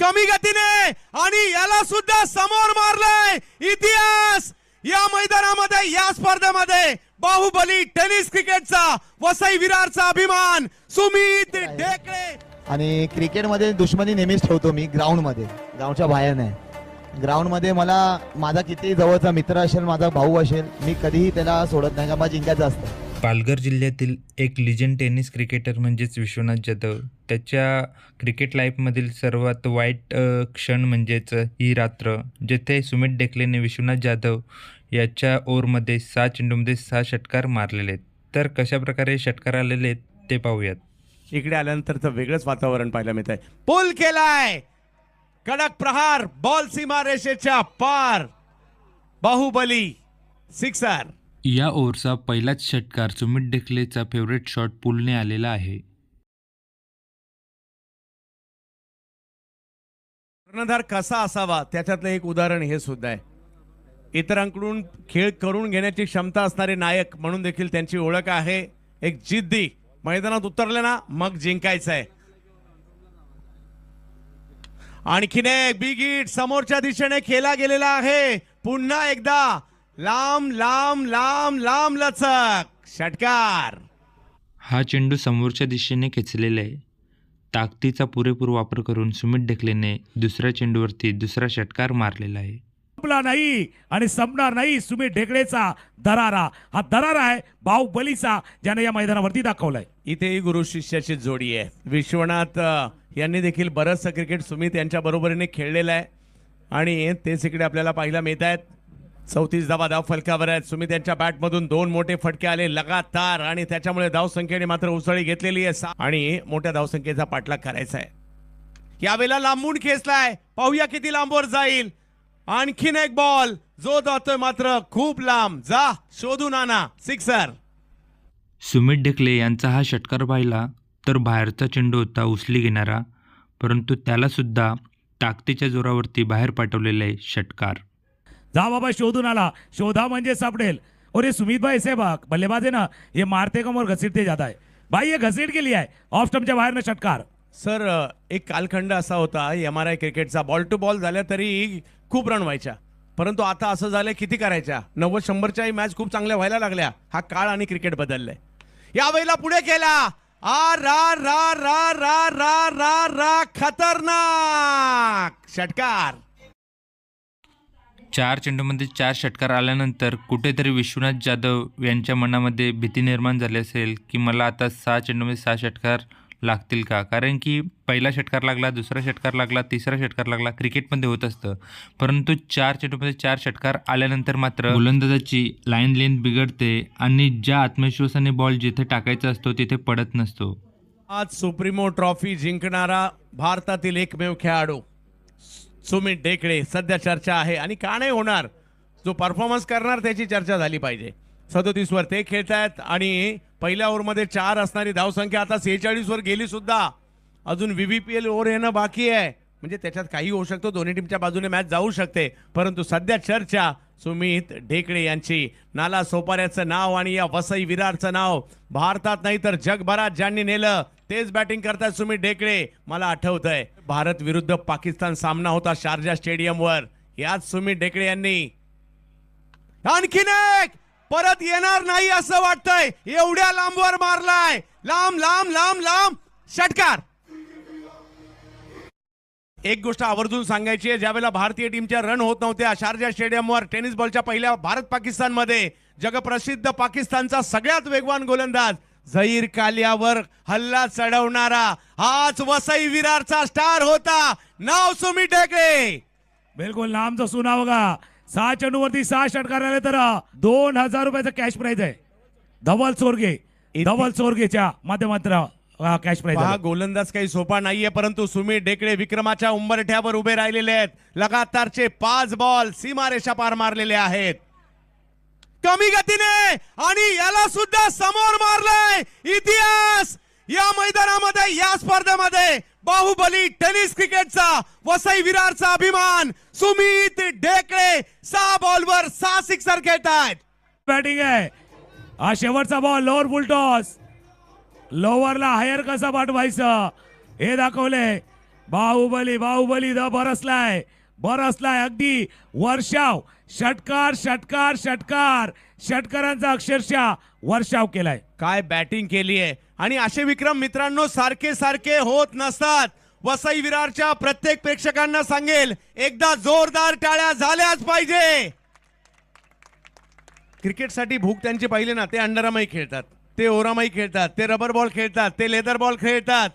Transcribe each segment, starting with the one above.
कमी गतीने आणि याला सुद्धा समोर मारलंय इतिहास या मैदानामध्ये, या स्पर्धेमध्ये बाहुबली टेनिस क्रिकेटचा वसई विरारचा अभिमान सुमित ढेकळे. आणि क्रिकेटमध्ये दुश्मनी नेहमीच ठेवतो मी ग्राउंडमध्ये, ग्राउंडच्या बाहेर नाही. ग्राउंडमध्ये मला माझा किती जवळचा मित्र असेल, माझा भाऊ असेल, मी कधीही त्याला सोडत नाही का मला जिंकायचं असतं. पालघर जिल्ह्यातील एक लिजंड टेनिस क्रिकेटर म्हणजेच विश्वनाथ जाधव. त्याच्या क्रिकेट लाईफमधील सर्वात वाईट क्षण म्हणजेच ही रात्र, जेथे सुमित ढेकलेने विश्वनाथ जाधव याच्या ओव्हरमध्ये 6 चेंडूमध्ये 6 षटकार मारलेले आहेत. तर कशाप्रकारे षटकार आलेले आहेत ते पाहूयात. इकडे आल्यानंतरचं वेगळंच वातावरण पाहायला मिळत आहे. पुल केलाय, कडक प्रहार, बॉल सीमा रेषेच्या पार, बाहुबली सिक्सर. या ओव्हरचा पहिलाच षटकार सुमित ढेकलेचा फेवरेट शॉट पुलने आलेला आहे. कर्णधार कसा असावा त्याच्यातलं एक उदाहरण हे सुद्धा आहे. इतरांकडून खेळ करून घेण्याची क्षमता असणारे नायक म्हणून देखील त्यांची ओळख आहे. एक जिद्दी, मैदानात उतरले ना मग जिंकायचं आहे. आणखीन एक बिग हिट समोरच्या दिशेने खेळला गेलेला आहे. पुन्हा एकदा लांब लांब लांब लांब लचक षटकार. हा चेंडू समोरच्या दिशेने खेचलेला आहे. ताकदीचा पुरेपूर वापर करून सुमित ढेकलेने दुसऱ्या चेंडूवरती दुसरा षटकार मारलेला आहे. संपला नाही आणि संपणार नाही सुमित ढेकळेचा दरारा. हा दरारा आहे बाहुबलीचा, ज्याने या मैदानावरती दाखवलाय. इथेही गुरु शिष्याची जोडी आहे. विश्वनाथ यांनी देखील बरंचसं क्रिकेट सुमित यांच्या बरोबरीने खेळलेलं आहे आणि तेच इकडे आपल्याला पाहायला मिळत आहेत. 34 धावा धाव फलकावर आहेत. सुमित यांच्या बॅटमधून 2 मोठे फटके आले लगातार आणि त्याच्यामुळे धावसंख्येने मात्र उसळी घेतलेली आहे आणि मोठ्या धावसंख्येचा पाठलाग करायचा आहे. यावेळेला लांबून खेचलाय, पाहूया किती लांबवर जाईल. आणखीन एक बॉल जो जातोय मात्र खूप लांब. जा शोधून आणा, सिक्सर. सुमित ढेकले यांचा हा षटकार पाहिला तर बाहेरचा चेंडू होता उचली घेणारा, परंतु त्याला सुद्धा ताकदीच्या जोरावरती बाहेर पाठवलेला आहे षटकार. जा बाबा शोधून आला, शोधा म्हणजे सापडेल. और ये सुमित भाई से बघ बल्लेबाज आहे ना, ये मारते कम और घसीटते जाता है भाई. ये घसीट केली आहे ऑफ स्टंपच्या बाहेरनं षटकार. सर एक कालखंड असा होता MRI क्रिकेटचा, बॉल टू बॉल झाल्या तरी खूप रन व्हायच्या, परंतु आता असं झालंय किती करायच्या, 90-100च्याही मॅच खूप चांगल्या व्हायला लागल्या. हा काळ आणि क्रिकेट बदललंय. यावेळेला पुढे केला, आ रा रा रा रा रा रा रा खतरनाक षटकार. 4 चेंडूमध्ये 4 षटकार आल्यानंतर कुठेतरी विश्वनाथ जाधव यांच्या मनामध्ये भीती निर्माण झाली असेल की मला आता 6 चेंडूमध्ये 6 षटकार लागतील का. कारण की पहिला षटकार लागला, दुसरा षटकार लागला, तिसरा षटकार लागला, क्रिकेटमध्ये होत असतं. परंतु 4 चेंडूमध्ये 4 षटकार आल्यानंतर मात्र गोलंदाजाची लाईन लेंथ बिघडते आणि ज्या आत्मविश्वासाने बॉल जिथे टाकायचा असतो तिथे पडत नसतो. आज सुप्रीमो ट्रॉफी जिंकणारा भारतातील एकमेव खेळाडू सुमित ढेकळे सध्या चर्चा आहे आणि का नाही होणार. जो परफॉर्मन्स करणार त्याची चर्चा झाली पाहिजे. 37 वर ते खेळतायत आणि पहिल्या ओव्हरमध्ये 4 असणारी धावसंख्या आता 46 वर गेली सुद्धा. अजून VVPL ओव्हर येणं बाकी आहे, म्हणजे त्याच्यात काही होऊ शकतो, दोन्ही टीमच्या बाजूने मॅच जाऊ शकते. परंतु सध्या चर्चा सुमित ढेकळे यांची. नाला सोपाऱ्याचं नाव आणि या वसई विरारचं नाव भारतात नाही तर जगभरात ज्यांनी नेलं तेच बॅटिंग करतात सुमित ढेकळे. मला आठवतंय भारत विरुद्ध पाकिस्तान सामना होता शारजा स्टेडियमवर, याच सुमित ढेकळे यांनी. आणखीन एक परत येणार नाही असं वाटतंय, एवढ्या लांबवर मारलाय, लांब लांब लांब लांब षटकार. एक गोष्ट आवर्जून सांगायची आहे, ज्यावेळेला भारतीय टीमच्या रन होत नव्हत्या शारजा स्टेडियमवर टेनिस बॉलच्या पहिल्या भारत पाकिस्तान मध्ये, जगप्रसिद्ध पाकिस्तानचा सगळ्यात वेगवान गोलंदाज झहीर कालियावर हल्ला चढवणारा हाच वसई विरारचा स्टार होता, नाव सुमित ढेकळे. बिलकुल नामचं सुना बघा. 6 चेंडूवरती 6 षटकार आले तर 2000 रुपयाचं कॅश प्राइज आहे. धवल चोरगेच्या माध्यमातून कॅश प्राइज. हा गोलंदाज काही सोपा नाहीये, परंतु सुमित ढेकळे विक्रमाच्या उंबरठ्यावर उभे राहिलेले आहेत. लगातारचे 5 बॉल सीमारेषा पार मारलेले आहेत. कमी गतीने आणि याला सुद्धा समोर मारलंय इतिहास या मैदानामध्ये, या स्पर्धेमध्ये बाहुबली टेनिस क्रिकेटचा वसई विरारचा अभिमान सुमित ढेकळे 6 बॉलवर 6 सिक्सर खेळतायत. बॅटिंग आहे. हा शेवटचा बॉल, लोअर फुल टॉस. लोअरला हायर कसा पाठवायचं हे दाखवले. बाहुबली बाहुबली बरसलाय अगदी वर्षाव. षटकार षटकार षटकार षटकारांचा अक्षरशः वर्षाव केलाय. काय बॅटिंग केली आहे. आणि असे विक्रम मित्रांनो सारखे सारखे होत नसतात. वसई विरारच्या प्रत्येक प्रेक्षकांना सांगेल, एकदा जोरदार टाळ्या झाल्याच पाहिजे. क्रिकेटसाठी भूक त्यांची पाहिले ना, ते अंडरआर्मही खेळतात, ते ओरामाही खेळतात, ते रबर बॉल खेळतात, ते लेदर बॉल खेळतात.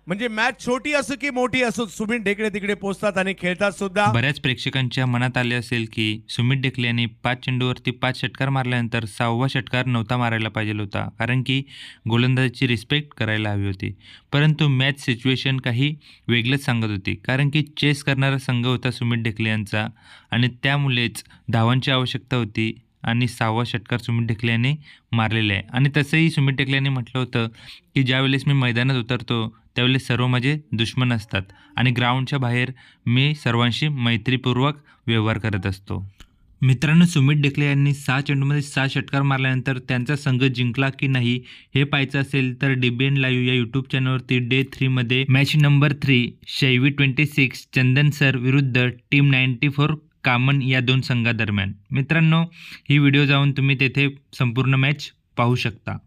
म्हणजे मॅच छोटी असो की मोठी असो, सुमित ढेकळे तिकडे पोहोचतात आणि खेळतात सुद्धा. बऱ्याच प्रेक्षकांच्या मनात आले असेल की सुमित ढेकले यांनी 5 चेंडूवरती 5 षटकार मारल्यानंतर 6वा षटकार नव्हता मारायला पाहिजे होता, कारण की गोलंदाजाची रिस्पेक्ट करायला हवी होती. परंतु मॅच सिच्युएशन काही वेगळंच सांगत होती, कारण की चेस करणारा संघ होता सुमित ढेकले यांचा आणि त्यामुळेच धावांची आवश्यकता होती आणि 6वा षटकार सुमित ढेकले यांनी मारलेला आहे. आणि तसंही सुमित ढेकले यांनी म्हटलं होतं की ज्यावेळेस मी मैदानात उतरतो त्यावेळेस सर्व माझे दुश्मन असतात आणि ग्राउंडच्या बाहेर मी सर्वांशी मैत्रीपूर्वक व्यवहार करत असतो. मित्रांनो, सुमित ढेकले यांनी 6 चेंडूमध्ये 6 षटकार मारल्यानंतर त्यांचा संघ जिंकला की नाही हे पाहायचं असेल तर DBN लाईव्ह या यूट्यूब चॅनलवरती डे 3 मध्ये मॅच नंबर 3 शैवी 26 चंदन सर विरुद्ध टीम 94 कामन या 2 संघादरम्यान. मित्रांनो, ही व्हिडिओ जाऊन तुम्ही तेथे संपूर्ण मॅच पाहू शकता.